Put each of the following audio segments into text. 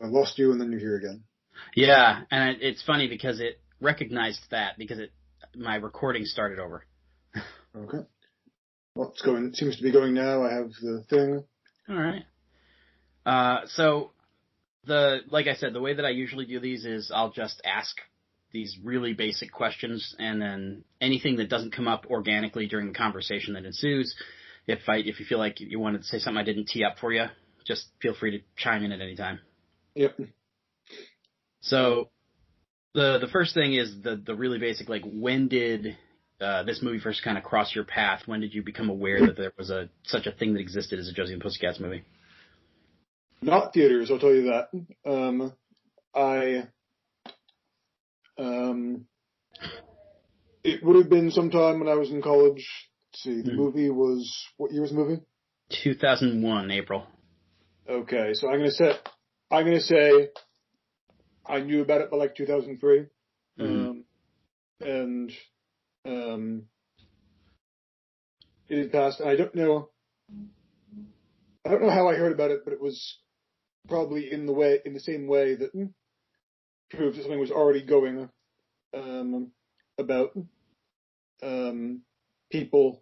I lost you, and then you're here again. Yeah, and it's funny because it recognized that because my recording started over. Okay. Well, it's going. It seems to be going now. I have the thing. All right. So like I said, the way that I usually do these is I'll just ask these really basic questions, and then anything that doesn't come up organically during the conversation that ensues, if you feel like you wanted to say something I didn't tee up for you, just feel free to chime in at any time. Yep. So the first thing is the really basic, like, when did this movie first kind of cross your path? When did you become aware that there was such a thing that existed as a Josie and the Pussycats movie? Not theaters, I'll tell you that. It would have been sometime when I was in college. Let's see, the movie was, what year was the movie? 2001, April. Okay, so I'm gonna say I knew about it by like 2003. And it had passed. I don't know how I heard about it, but it was probably in the same way that proved that something was already going about people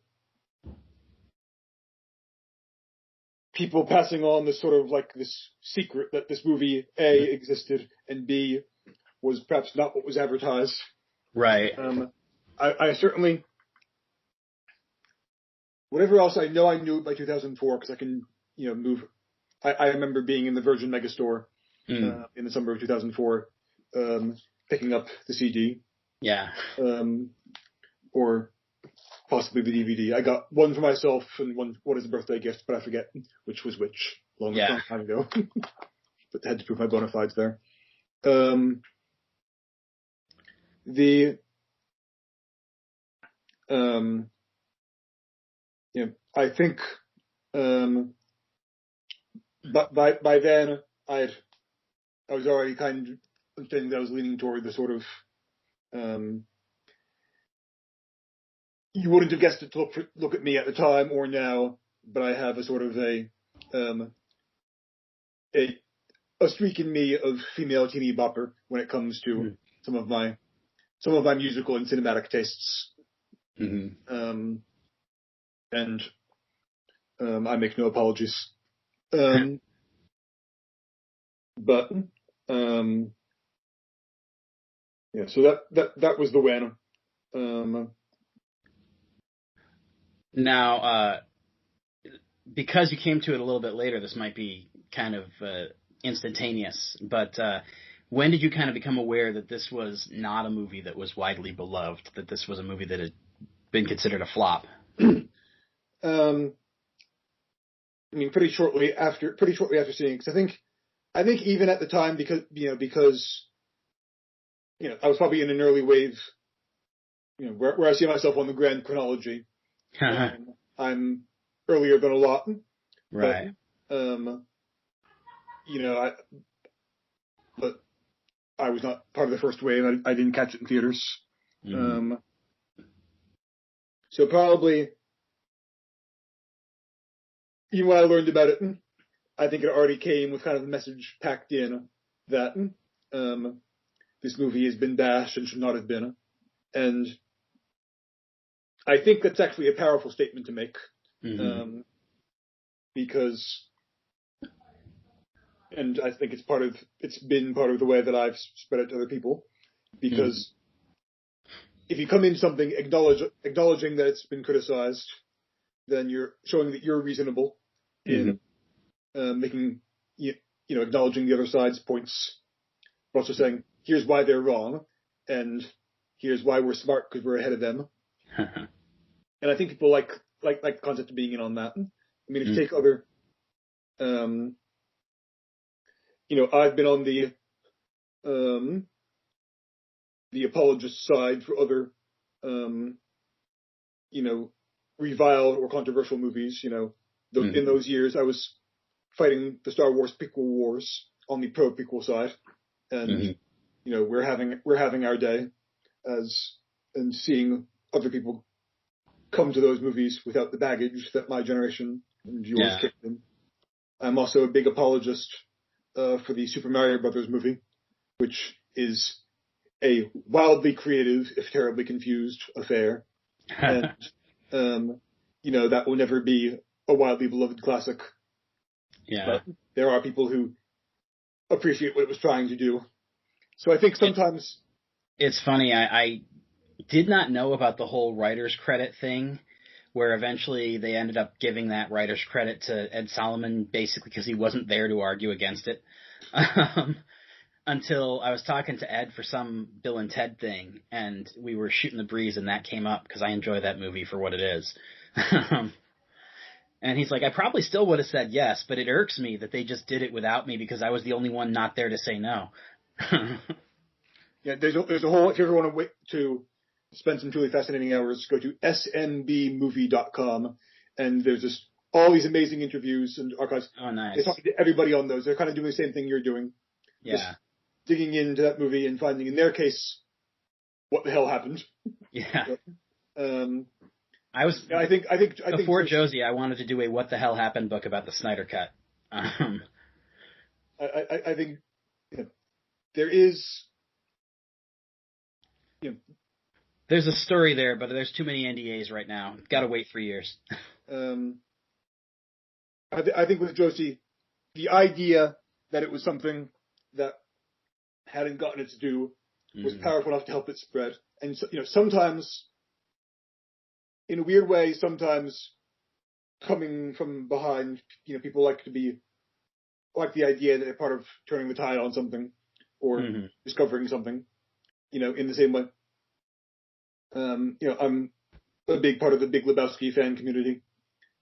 passing on this sort of like this secret that this movie A existed and B was perhaps not what was advertised. Right. I certainly, whatever else I knew it by 2004 because I can move. I remember being in the Virgin Megastore in the summer of 2004, picking up the CD. Yeah. Or possibly the DVD. I got one for myself and one as a birthday gift, but I forget which was which. Long time ago. But I had to prove my bona fides there. I think but by then I was already kind of understanding that I was leaning toward the sort of you wouldn't have guessed it to look at me at the time or now, but I have a sort of a streak in me of female teeny bopper when it comes to some of my musical and cinematic tastes. And I make no apologies. But so that was the when. Now, because you came to it a little bit later, this might be kind of instantaneous, but when did you kind of become aware that this was not a movie that was widely beloved, that this was a movie that had been considered a flop? I mean, pretty shortly after seeing it, because I think even at the time, because I was probably in an early wave, where I see myself on the grand chronology. I'm earlier than a lot, right? But I was not part of the first wave. I didn't catch it in theaters. So probably, even when I learned about it, I think it already came with kind of a message packed in that this movie has been bashed and should not have been. And I think that's actually a powerful statement to make, because, and I think it's been part of the way that I've spread it to other people, because if you come in something acknowledging that it's been criticized, then you're showing that you're reasonable in making, acknowledging the other side's points, but also saying, here's why they're wrong, and here's why we're smart because we're ahead of them. And I think people like the concept of being in on that. I mean, if you take other, I've been on the apologist side for other, reviled or controversial movies. In those years, I was fighting the Star Wars prequel wars on the pro prequel side, and we're having our day and seeing other people come to those movies without the baggage that my generation and yours kicked in. I'm also a big apologist for the Super Mario Brothers movie, which is a wildly creative, if terribly confused, affair. And, that will never be a widely beloved classic. Yeah. But there are people who appreciate what it was trying to do. So I think sometimes... It's funny, I did not know about the whole writer's credit thing, where eventually they ended up giving that writer's credit to Ed Solomon, basically because he wasn't there to argue against it. Until I was talking to Ed for some Bill and Ted thing, and we were shooting the breeze, and that came up, because I enjoy that movie for what it is. And he's like, I probably still would have said yes, but it irks me that they just did it without me because I was the only one not there to say no. Yeah, there's a whole, if you ever want to wait to spend some truly fascinating hours, go to smbmovie.com, and there's just all these amazing interviews and archives. Oh, nice. They're talking to everybody on those. They're kind of doing the same thing you're doing. Yeah. Just digging into that movie and finding, in their case, what the hell happened. Yeah. I think before Josie, I wanted to do a What the Hell Happened book about the Snyder Cut. I think there is, there's a story there, but there's too many NDAs right now. Got to wait 3 years. I think with Josie, the idea that it was something that hadn't gotten its due was powerful enough to help it spread. And sometimes, in a weird way, sometimes coming from behind, people like the idea that they're part of turning the tide on something or discovering something, in the same way. I'm a big part of the Big Lebowski fan community.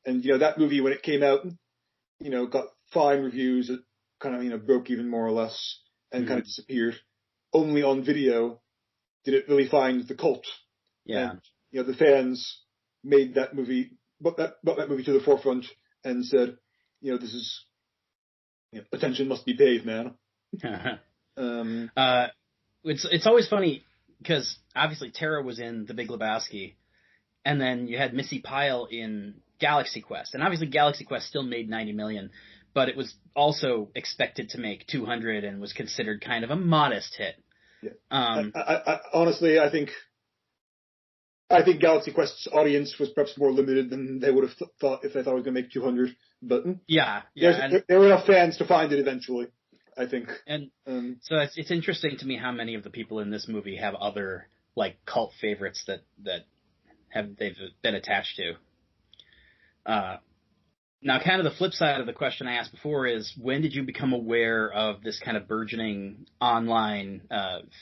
And, that movie, when it came out, got fine reviews. It kind of, broke even more or less and kind of disappeared. Only on video did it really find the cult. Yeah. And, the fans made that movie, brought that movie to the forefront and said, this is, attention must be paid, man. It's always funny because obviously Tara was in The Big Lebowski, and then you had Missy Pyle in Galaxy Quest, and obviously Galaxy Quest still made $90 million, but it was also expected to make 200 and was considered kind of a modest hit. Yeah. I honestly, I think Galaxy Quest's audience was perhaps more limited than they would have thought if they thought it was going to make 200. But there were enough fans to find it eventually, I think. And so it's interesting to me how many of the people in this movie have other cult favorites that they've been attached to. Now, kind of the flip side of the question I asked before is, when did you become aware of this kind of burgeoning online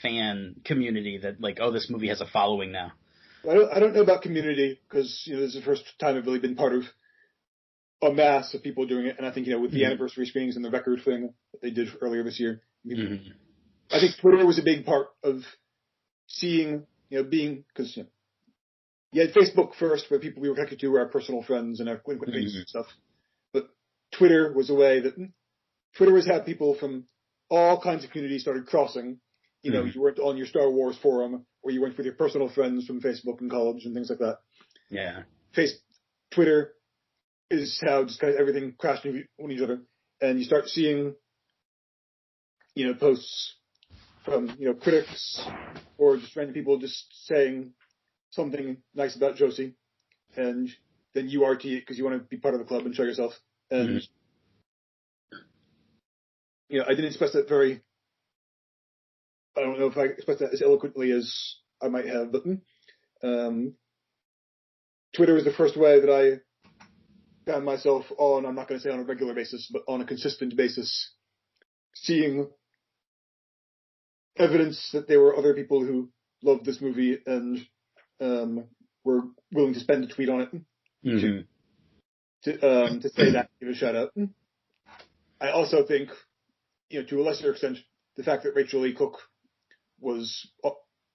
fan community that this movie has a following now? Well, I don't know about community because this is the first time I've really been part of a mass of people doing it, and I think with the anniversary screenings and the record thing that they did earlier this year, I think Twitter was a big part of seeing because you had Facebook first, where people we were connected to were our personal friends and our acquaintances and stuff, but Twitter was a way that Twitter was how people from all kinds of communities started crossing. You weren't on your Star Wars forum, or you went with your personal friends from Facebook in college and things like that. Yeah. Twitter is how just kind of everything crashed on each other, and you start seeing, posts from, critics or just random people just saying something nice about Josie, and then you RT it because you want to be part of the club and show yourself. And, I didn't express that I don't know if I expressed that as eloquently as I might have, but Twitter was the first way that I found myself on, I'm not going to say on a regular basis, but on a consistent basis, seeing evidence that there were other people who loved this movie and were willing to spend a tweet on it to say that, give a shout out. I also think, to a lesser extent, the fact that Rachel Lee Cook was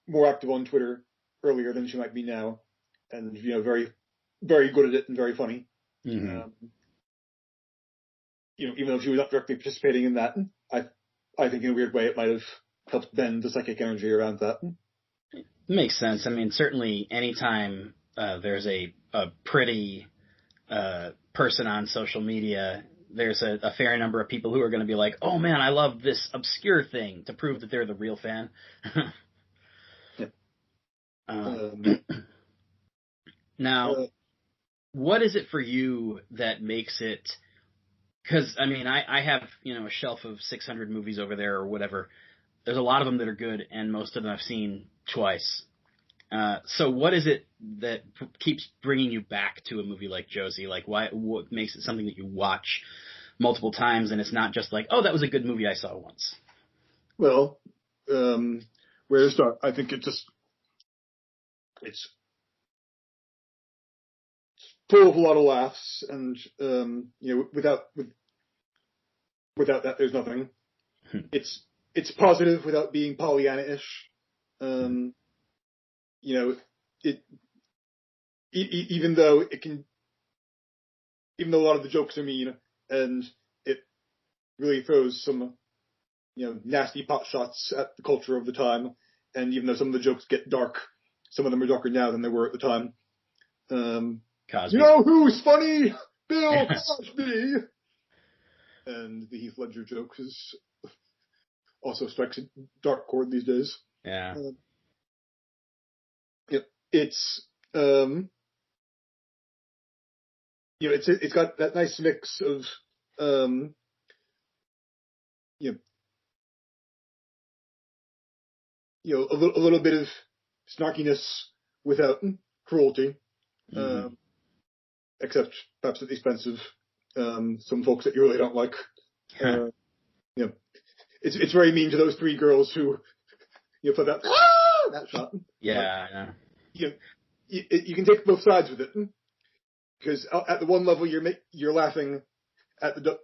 more active on Twitter earlier than she might be now, and very, very good at it and very funny. Even though she was not directly participating in that, I think in a weird way it might have helped bend the psychic energy around that. Makes sense. I mean, certainly anytime there's a pretty person on social media, there's a fair number of people who are going to be like, oh man, I love this obscure thing, to prove that they're the real fan. Now, what is it for you that makes it? Because I mean, I have a shelf of 600 movies over there or whatever. There's a lot of them that are good, and most of them I've seen twice. So what is it that keeps bringing you back to a movie like Josie? Like, what makes it something that you watch multiple times, and it's not just like, oh, that was a good movie I saw once? Well, where to start? I think it's full of a lot of laughs, and without that, there's nothing. It's positive without being Pollyanna-ish. Even though a lot of the jokes are mean, and it really throws some, nasty pot shots at the culture of the time, and even though some of the jokes get dark, some of them are darker now than they were at the time. Cosby. You know who's funny? Bill Cosby! And the Heath Ledger joke also strikes a dark chord these days. Yeah. It's it's got that nice mix of a little bit of snarkiness without cruelty, except perhaps at the expense of some folks that you really don't like. It's very mean to those three girls who put that shot. Yeah. You can take both sides with it, because at the one level you're laughing at the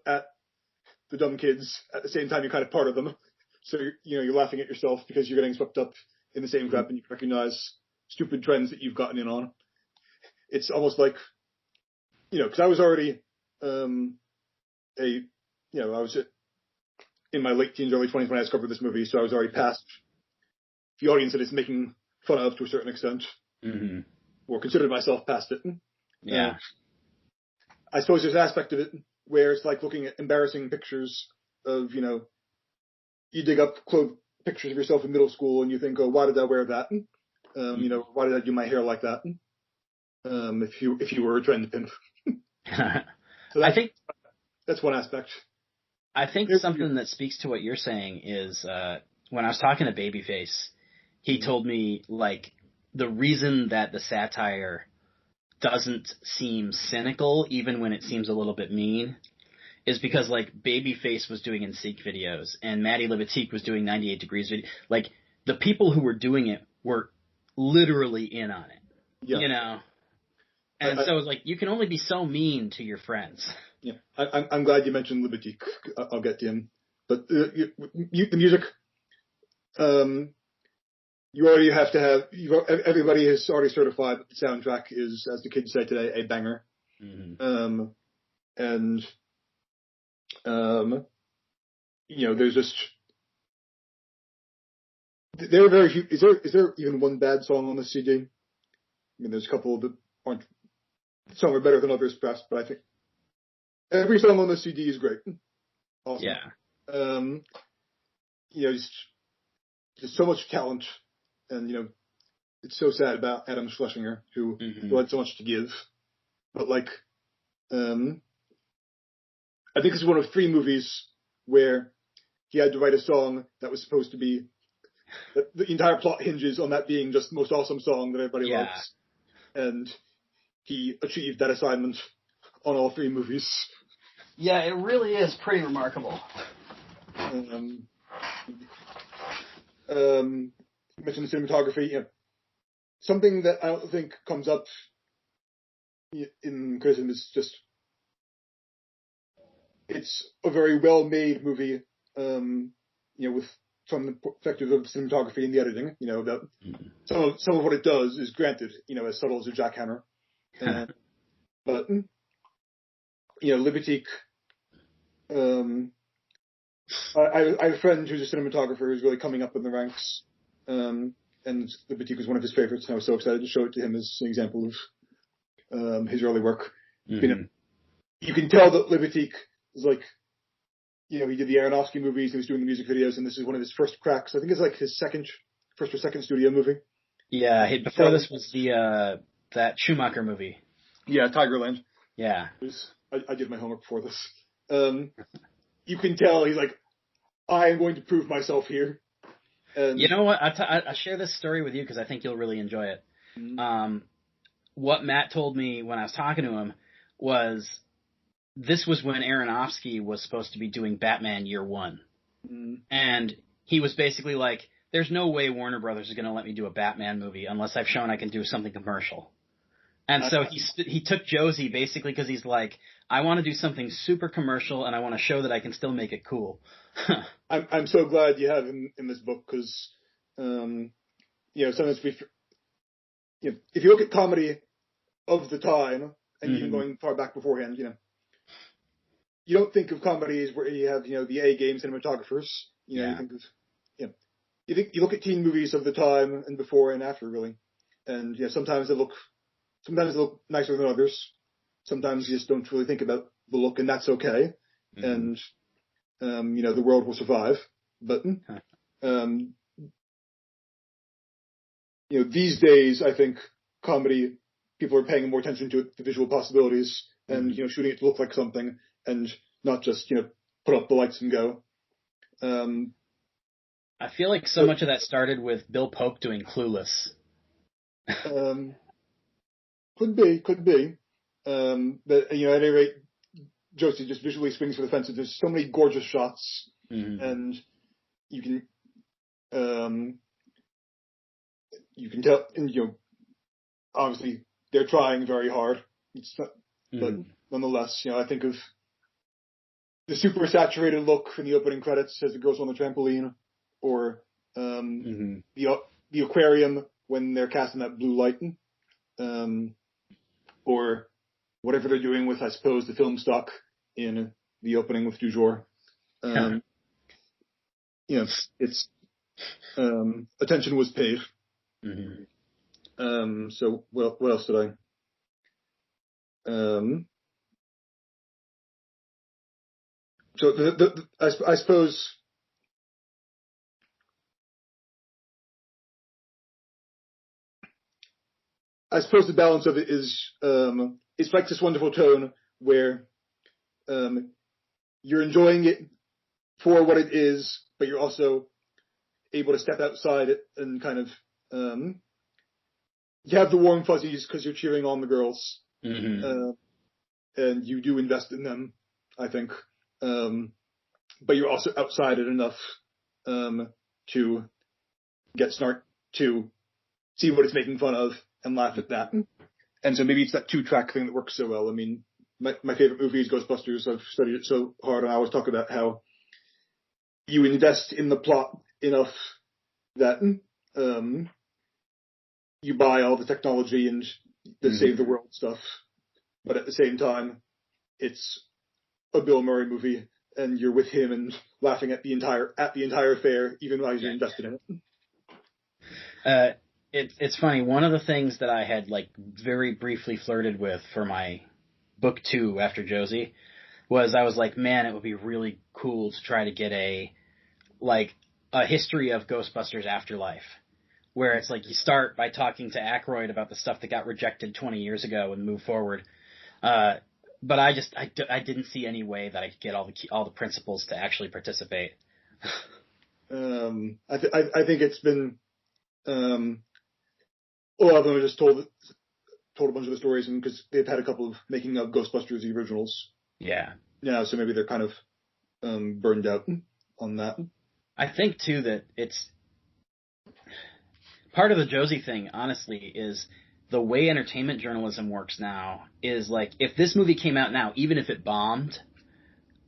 dumb kids. At the same time, you're kind of part of them, so you're laughing at yourself because you're getting swept up in the same crap, and you recognize stupid trends that you've gotten in on. It's almost like, because I was already I was in my late teens, early 20s when I discovered this movie, so I was already past the audience that it's making fun of to a certain extent, or considered myself past it. Yeah. I suppose there's an aspect of it where it's like looking at embarrassing pictures of, you dig up pictures of yourself in middle school and you think, oh, why did I wear that? Why did I do my hair like that? If you were a trend pimp. So I think that's one aspect. I think something that speaks to what you're saying is, when I was talking to Babyface, he told me, like, the reason that the satire doesn't seem cynical, even when it seems a little bit mean, is because, like, Babyface was doing NSYNC videos, and Maddie Libatique was doing 98 Degrees videos. Like, the people who were doing it were literally in on it, And so it's like, you can only be so mean to your friends. Yeah, I'm glad you mentioned Libatique. I'll get to him. But the music, you already have to have, everybody is already certified that the soundtrack is, as the kids say today, a banger. There's just, there are very few, is there even one bad song on the CD? I mean, there's a couple that aren't, some are better than others perhaps, but I think every song on the CD is great. Awesome. Yeah. There's so much talent, and it's so sad about Adam Schlesinger, who had so much to give. But I think it's one of 3 movies where he had to write a song that was supposed to be, the entire plot hinges on that being just the most awesome song that everybody loves, and he achieved that assignment on all 3 movies. Yeah, it really is pretty remarkable. You mentioned the cinematography. Something that I don't think comes up in criticism is just, it's a very well-made movie, from the perspective of cinematography and the editing. Some of what it does is, granted, as subtle as a jackhammer. But Libatique, I have a friend who's a cinematographer who's really coming up in the ranks, and Libatique was one of his favorites, and I was so excited to show it to him as an example of his early work. You can tell that Libatique It's like, he did the Aronofsky movies, he was doing the music videos, and this is one of his first cracks. I think it's like his first or second studio movie. Yeah, before this was that Schumacher movie. Yeah, Tigerland. Yeah. I did my homework before this. You can tell he's like, I am going to prove myself here. And you know what? I share this story with you because I think you'll really enjoy it. Mm-hmm. What Matt told me when I was talking to him was this was when Aronofsky was supposed to be doing Batman Year One. Mm-hmm. And he was basically like, there's no way Warner Brothers is going to let me do a Batman movie unless I've shown I can do something commercial. And so he took Josie basically because he's like, I want to do something super commercial and I want to show that I can still make it cool. I'm so glad you have him in this book because, sometimes if you look at comedy of the time and even going far back beforehand, you don't think of comedies where you have, the A-game cinematographers. You think of, you look at teen movies of the time and before and after, really. And, sometimes they look nicer than others. Sometimes you just don't really think about the look, and that's okay. Mm-hmm. And, the world will survive. But, these days, I think comedy, people are paying more attention to the visual possibilities and, shooting it to look like something and not just, put up the lights and go. I feel like so much of that started with Bill Pope doing Clueless. Could be. But, at any rate, Josie just visually swings for the fences. There's so many gorgeous shots, and you can tell, and, obviously they're trying very hard. But nonetheless, I think of the super saturated look in the opening credits as it goes on the trampoline, or the aquarium when they're casting that blue light, or whatever they're doing with, I suppose, the film stock in the opening with Du Jour. It's attention was paid. Mm-hmm. So what else did I? So I suppose. I suppose the balance of it is it's like this wonderful tone where you're enjoying it for what it is, but you're also able to step outside it and kind of you have the warm fuzzies because you're cheering on the girls, and you do invest in them, I think, but you're also outside it enough to get smart to see what it's making fun of and laugh at that. And so maybe it's that 2-track thing that works so well. I mean, my favorite movie is Ghostbusters. I've studied it so hard, and I always talk about how you invest in the plot enough that you buy all the technology and the save the world stuff, but at the same time, it's a Bill Murray movie, and you're with him and laughing at the entire affair, even while you're invested in it. It's funny. One of the things that I had very briefly flirted with for my book 2 after Josie was I was like, man, it would be really cool to try to get a history of Ghostbusters Afterlife, where it's like you start by talking to Aykroyd about the stuff that got rejected 20 years ago and move forward. But I didn't see any way that I could get all the principals to actually participate. I think it's been a lot of them have just told a bunch of the stories, and because they've had a couple of making of Ghostbusters the originals. Yeah. Yeah, so maybe they're kind of burned out on that. I think too that it's part of the Josie thing, honestly, is the way entertainment journalism works now is if this movie came out now, even if it bombed,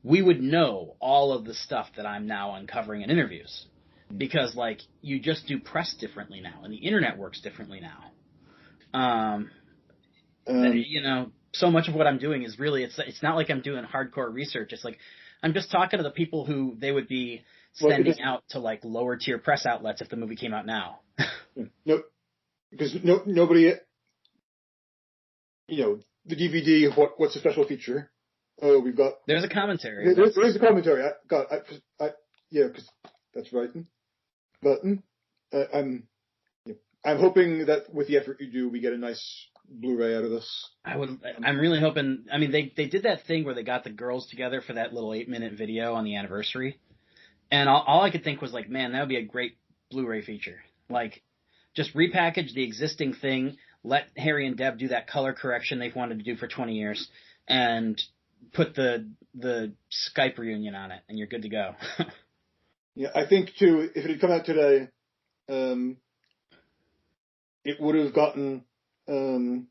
we would know all of the stuff that I'm now uncovering in interviews. Because, you just do press differently now, and the internet works differently now. So much of what I'm doing is really, it's not like I'm doing hardcore research. It's I'm just talking to the people who they would be sending out to, lower tier press outlets if the movie came out now. No, because nobody, the DVD, what's a special feature? Oh, we've got. There's a commentary. There is a commentary. Yeah, because that's right. But I'm hoping that with the effort you do, we get a nice Blu-ray out of this. I'm really hoping. I mean, they did that thing where they got the girls together for that little 8-minute video on the anniversary, and all I could think was like, man, that would be a great Blu-ray feature. Like, just repackage the existing thing, let Harry and Deb do that color correction they've wanted to do for 20 years, and put the Skype reunion on it, and you're good to go. Yeah, I think too, if it had come out today, it would have gotten a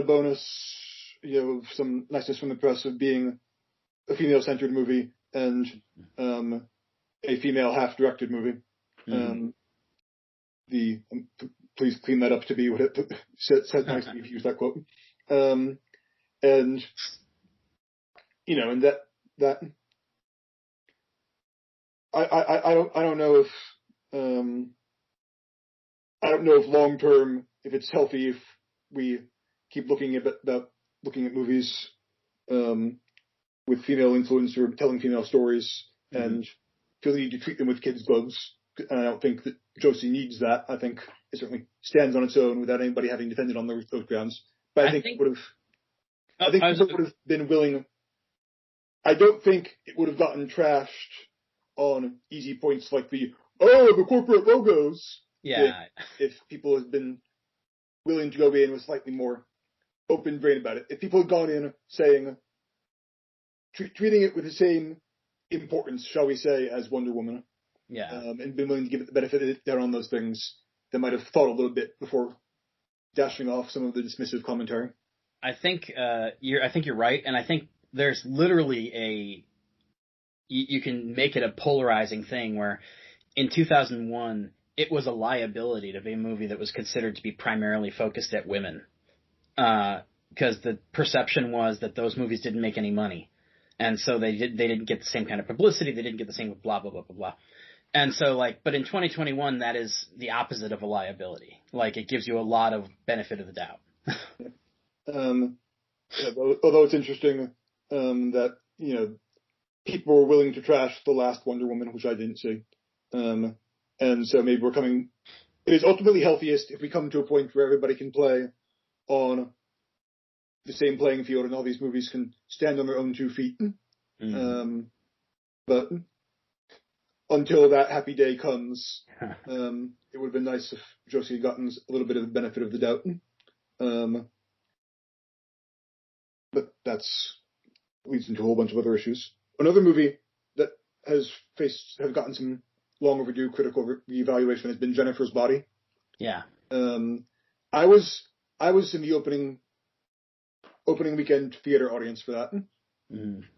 bonus, of some niceness from the press of being a female-centered movie and a female half-directed movie. Please clean that up to be what it said nicely if you use that quote. And and that I don't know if long term, if it's healthy if we keep looking at movies with female influence or telling female stories and feel the need to treat them with kids' gloves. And I don't think that Josie needs that. I think it certainly stands on its own without anybody having defended on those grounds. But I think people would have been willing. I don't think it would have gotten trashed on easy points like the corporate logos. Yeah. If people had been willing to go in with slightly more open brain about it. If people had gone in saying, treating it with the same importance, shall we say, as Wonder Woman. Yeah. And been willing to give it the benefit of the doubt on those things, they might have thought a little bit before dashing off some of the dismissive commentary. I think you're right, and I think there's literally you can make it a polarizing thing where in 2001 it was a liability to be a movie that was considered to be primarily focused at women, because the perception was that those movies didn't make any money, and so they didn't get the same kind of publicity, they didn't get the same blah blah blah blah blah. And so, but in 2021, that is the opposite of a liability. Like, it gives you a lot of benefit of the doubt. Although it's interesting that, people were willing to trash the last Wonder Woman, which I didn't see. And so maybe it is ultimately healthiest if we come to a point where everybody can play on the same playing field and all these movies can stand on their own 2 feet. But until that happy day comes, it would have been nice if Josie had gotten a little bit of the benefit of the doubt. But that's leads into a whole bunch of other issues. Another movie that has gotten some long overdue critical reevaluation has been Jennifer's Body. Yeah. I was in the opening weekend theater audience for that.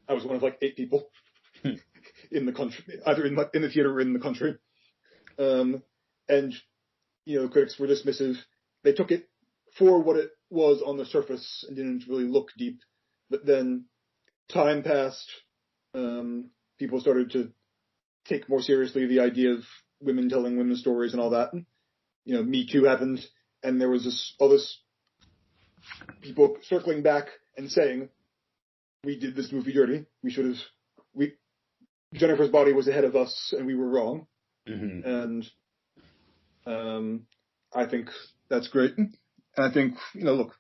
I was one of 8 people. In the country, either in the theater or in the country. And, critics were dismissive. They took it for what it was on the surface and didn't really look deep. But then time passed. People started to take more seriously the idea of women telling women's stories and all that. Me Too happened, and there was all this people circling back and saying, we did this movie dirty. Jennifer's Body was ahead of us, and we were wrong. And I think that's great. And I think, look,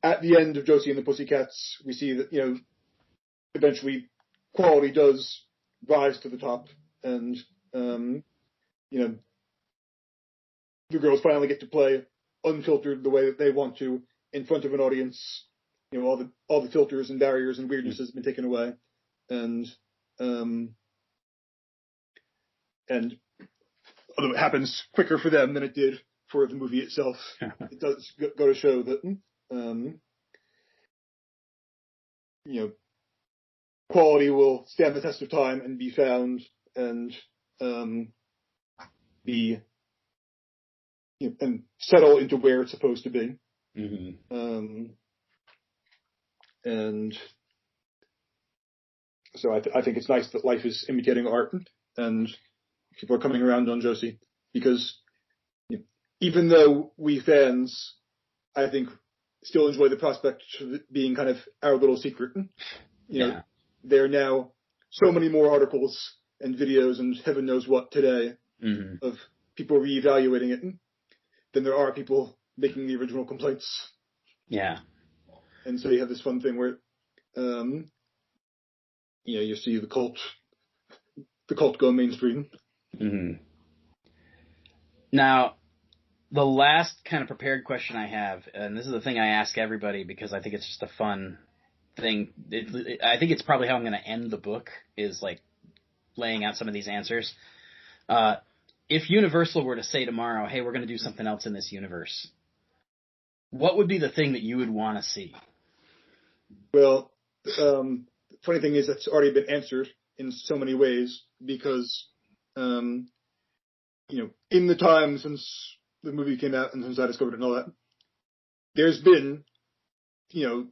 at the end of Josie and the Pussycats, we see that, eventually quality does rise to the top, and, the girls finally get to play unfiltered the way that they want to in front of an audience. All the filters and barriers and weirdness has been taken away. And although it happens quicker for them than it did for the movie itself, it does go to show that, quality will stand the test of time and be found and and settle into where it's supposed to be. And so I think it's nice that life is imitating art, and people are coming around on Josie, because even though we fans, I think, still enjoy the prospect of it being kind of our little secret. There are now so many more articles and videos and heaven knows what today of people reevaluating it than there are people making the original complaints. Yeah. And so you have this fun thing where, you see the cult go mainstream. Mm-hmm. Now, the last kind of prepared question I have, and this is the thing I ask everybody because I think it's just a fun thing. I think it's probably how I'm going to end the book is like laying out some of these answers. If Universal were to say tomorrow, hey, we're going to do something else in this universe, what would be the thing that you would want to see? Well, the funny thing is that's already been answered in so many ways because, in the time since the movie came out and since I discovered it and all that, there's been, the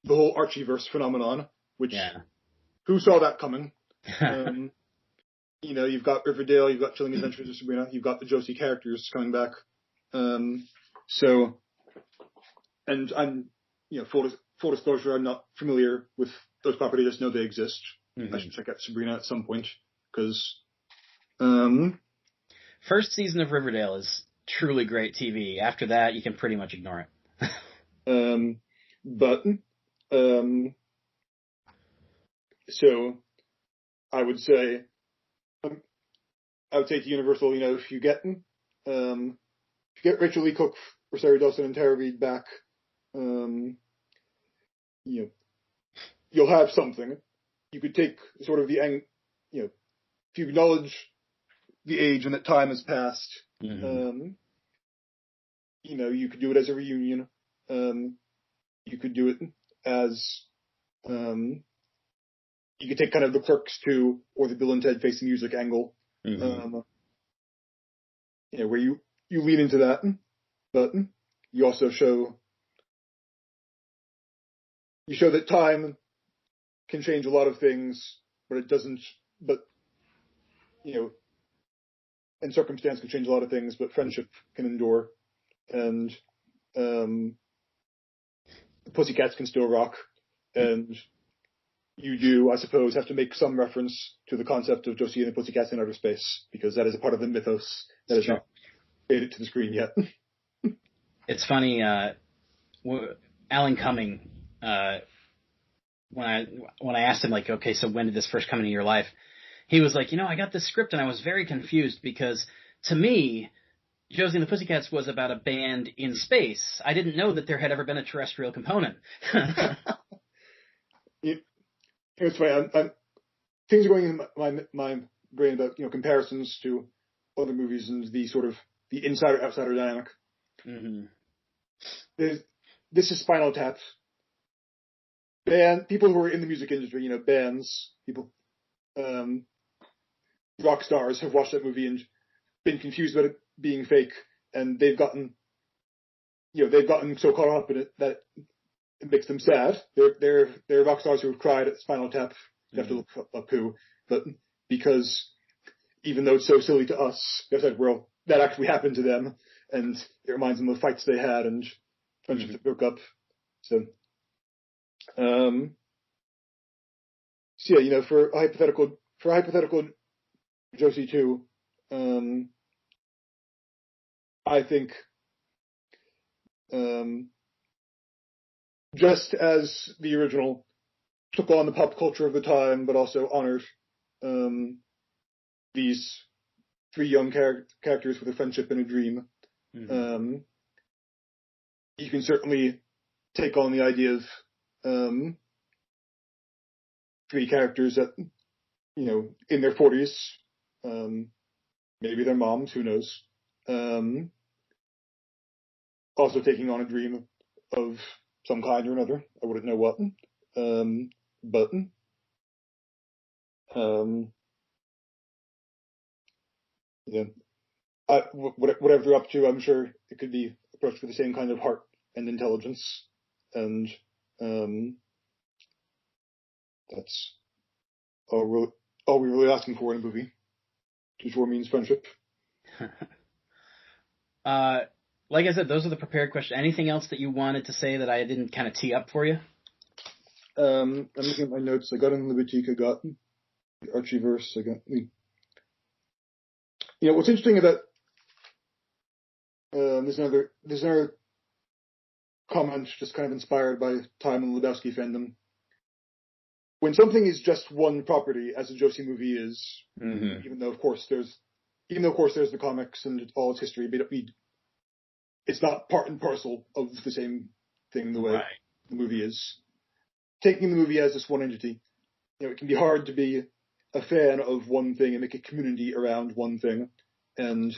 whole Archieverse phenomenon, which, who saw that coming? You've got Riverdale, you've got Chilling Adventures of Sabrina, you've got the Josie characters coming back. And I'm, full disclosure, I'm not familiar with those properties, I just know they exist. I should check out Sabrina at some point, because, first season of Riverdale is truly great TV. After that, you can pretty much ignore it. So, I would say to Universal, if you get Rachel Lee Cook, Rosario Dawson, and Tara Reid back, you'll have something. You could take sort of if you acknowledge the age and that time has passed, you could do it as a reunion. You could do it as, you could take kind of the Clerks 2 or the Bill and Ted Face the Music angle, where you lean into that, but you also show that time can change a lot of things, but it doesn't, and circumstance can change a lot of things, but friendship can endure, and the Pussycats can still rock, and you do, I suppose, have to make some reference to the concept of Josie and the Pussycats in outer space, because that is a part of the mythos that has not made it to the screen yet. It's funny, Alan Cumming, when I asked him, like, okay, so when did this first come into your life? He was like, I got this script and I was very confused because to me, Josie and the Pussycats was about a band in space. I didn't know that there had ever been a terrestrial component. It's funny. Things are going in my brain about comparisons to other movies and the sort of the insider-outsider dynamic. Mm-hmm. This is Spinal Tap. People who are in the music industry, bands, people, rock stars have watched that movie and been confused about it being fake, and they've gotten so caught up in it that it makes them sad. They're rock stars who have cried at Spinal Tap. You have to look up who, but because even though it's so silly to us, they're like, well, that actually happened to them, and it reminds them of fights they had and friendships that broke up. So, for a hypothetical Josie 2, I think, just as the original took on the pop culture of the time, but also honored these three young characters with a friendship and a dream. You can certainly take on the idea of three characters that, in their 40s, maybe their moms, who knows, also taking on a dream of some kind or another. I wouldn't know what. Whatever they're up to, I'm sure it could be approached with the same kind of heart and intelligence, and that's all we're really asking for in a movie. Which means friendship. like I said, those are the prepared questions. Anything else that you wanted to say that I didn't kind of tee up for you? I'm looking at my notes. I got in the boutique. I got the Archieverse. I got the. What's interesting about there's another comment just kind of inspired by time and Lebowski fandom. When something is just one property, as a Josie movie is, even though of course there's the comics and all its history, but it's not part and parcel of the same thing the way the movie is. Taking the movie as this one entity, it can be hard to be a fan of one thing and make a community around one thing. And,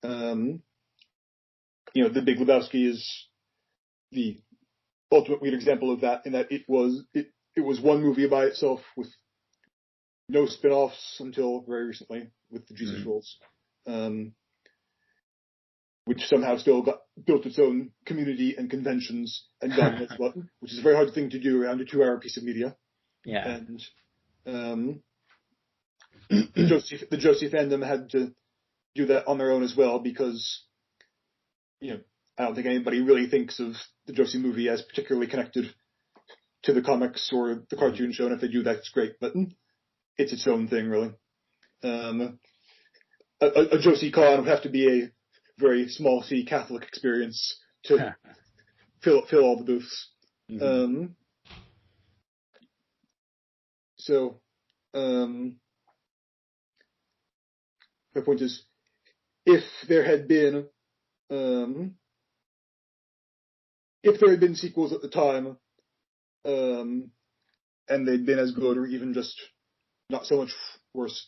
The Big Lebowski is the ultimate weird example of that, in that it was one movie by itself with no spin-offs until very recently with the Jesus Rolls, which somehow still built its own community and conventions and got its button, which is a very hard thing to do around a 2-hour piece of media. Yeah. And the Josie fandom had to do that on their own as well, because I don't think anybody really thinks of the Josie movie as particularly connected to the comics or the cartoon show, and if they do, that's great, but it's its own thing, really. A Josie Con would have to be a very small C Catholic experience to fill all the booths. My point is, if there had been sequels at the time, and they'd been as good or even just not so much worse,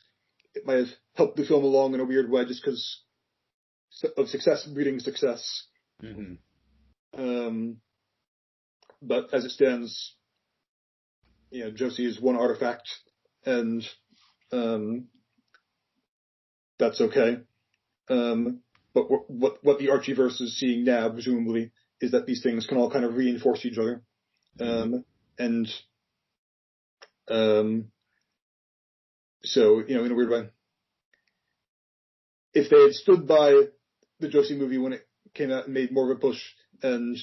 it might have helped the film along in a weird way, just because of success breeding success. But as it stands, Josie is one artifact, and that's okay. But what the Archieverse is seeing now, presumably, is that these things can all kind of reinforce each other. So, in a weird way, if they had stood by the Josie movie when it came out and made more of a push and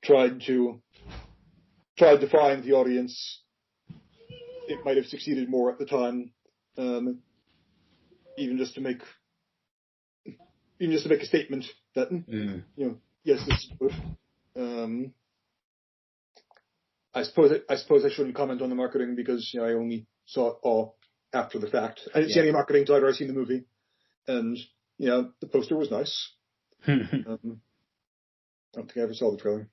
tried to find the audience, it might have succeeded more at the time, even just to make a statement that yes, this is good. I suppose I shouldn't comment on the marketing, because I only saw it all after the fact. I didn't see any marketing until I'd already seen the movie, and the poster was nice. I don't think I ever saw the trailer.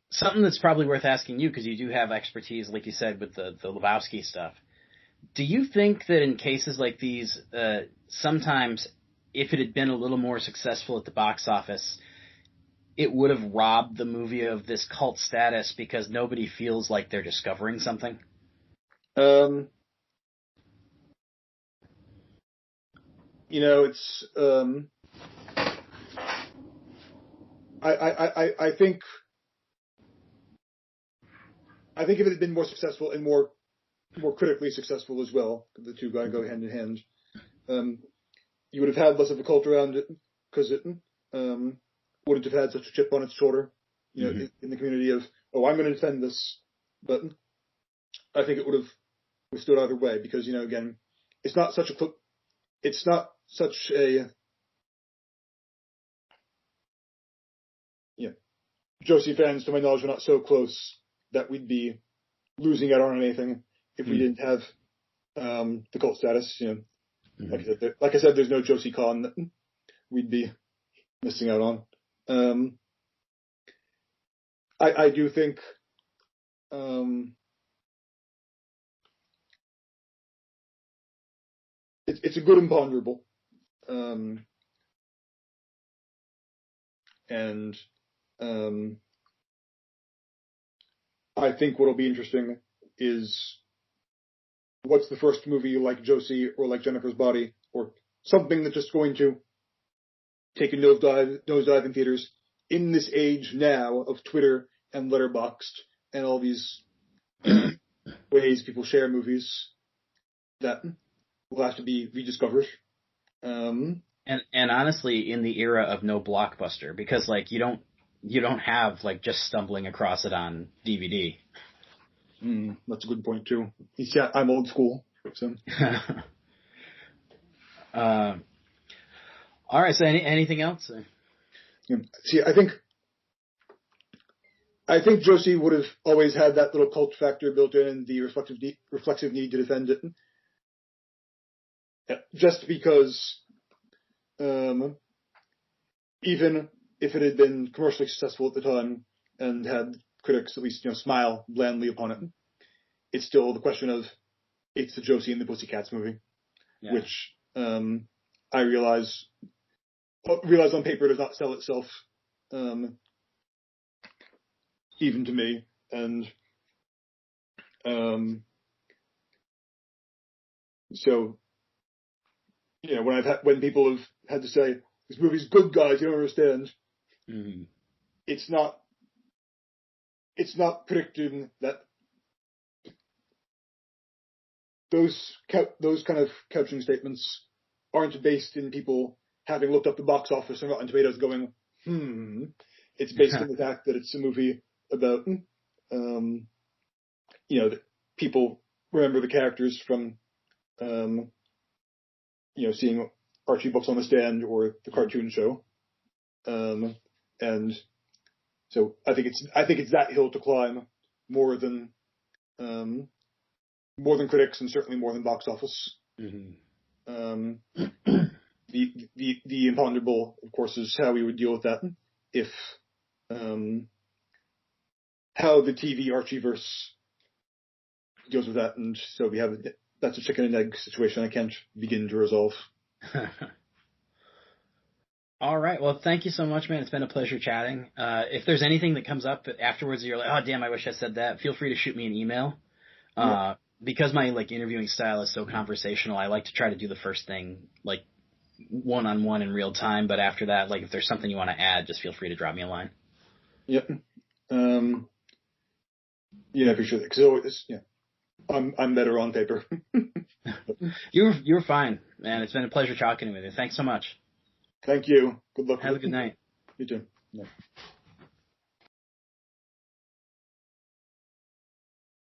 Something that's probably worth asking you, because you do have expertise, like you said, with the Lebowski stuff. Do you think that in cases like these, sometimes if it had been a little more successful at the box office, it would have robbed the movie of this cult status because nobody feels like they're discovering something? It's I think if it had been more successful and more critically successful as well, the two gotta go hand in hand, you would have had less of a cult around it, because it wouldn't have had such a chip on its shoulder, in the community of, I'm going to defend this. But I think it would have withstood either way, because again, it's not such a Josie fans, to my knowledge, are not so close that we'd be losing out on anything if we didn't have the cult status. Like I said, there's no Josie Con that we'd be missing out on. I do think it's a good imponderable, and I think what'll be interesting is what's the first movie like Josie or like Jennifer's Body or something that's just going to take a nosedive in theaters in this age now of Twitter and Letterboxd and all these ways people share movies, that will have to be rediscovered. And honestly, in the era of no Blockbuster, because like you don't have like just stumbling across it on DVD. That's a good point too. Yeah, I'm old school, so. All right. So anything else? Yeah. See, I think Josie would have always had that little cult factor built in, the reflexive need to defend it. Just because, even if it had been commercially successful at the time and had critics at least, smile blandly upon it, it's still the question of, it's the Josie and the Pussycats movie, Yeah. which, I realize on paper does not sell itself, even to me, and so when people have had to say this movie's good, guys, you don't understand. Mm-hmm. It's not predicting that those kind of couching statements aren't based in people having looked up the box office and Rotten Tomatoes going, It's based on the fact that it's a movie about, that people remember the characters from, seeing Archie books on the stand or the cartoon show, and so I think it's that hill to climb more than critics and certainly more than box office. Mm-hmm. The imponderable, of course, is how we would deal with that if how the TV Archieverse deals with that, and so that's a chicken and egg situation I can't begin to resolve. All right. Well, thank you so much, man. It's been a pleasure chatting. If there's anything that comes up afterwards that you're like, oh, damn, I wish I said that, feel free to shoot me an email. Because my interviewing style is so conversational, I like to try to do the first thing one-on-one in real time. But after that, if there's something you want to add, just feel free to drop me a line. Yep. For sure. Because I'm better on paper. You're fine, man. It's been a pleasure talking with you. Thanks so much. Thank you. Good luck. Have a good night. You too. Yeah.